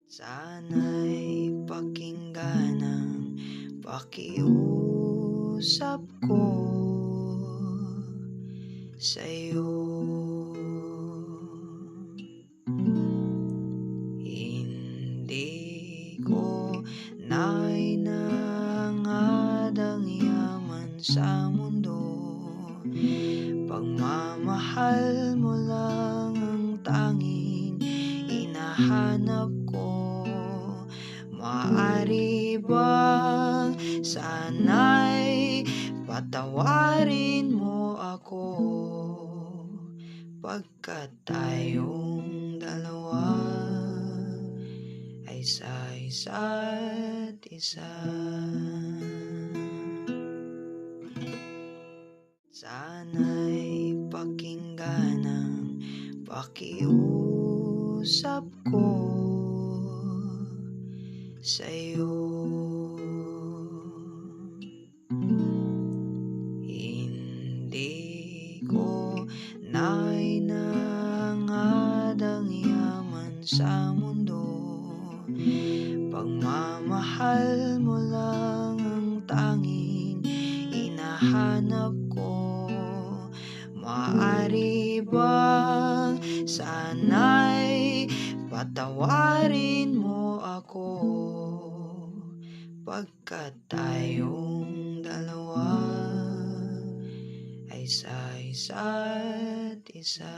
Sana'y pakinggan ang pakiusap ko sa'yo. Hindi ko nainangad ang yaman sa mundo, pagmamahal mo lang ang tanging hinahanap ko. Maaari bang sana'y patawarin mo ako, pagkat tayong dalawa ay sa isa't isa. Sana'y pakinggan ang pakiusap ko sa'yo. Hindi ko nainangad ang yaman sa mundo, pagmamahal mo lang ang tanging hinahanap ko. Maaari bang sana'y patawarin mo ako, pagkat tayong dalawa ay sa isa't isa.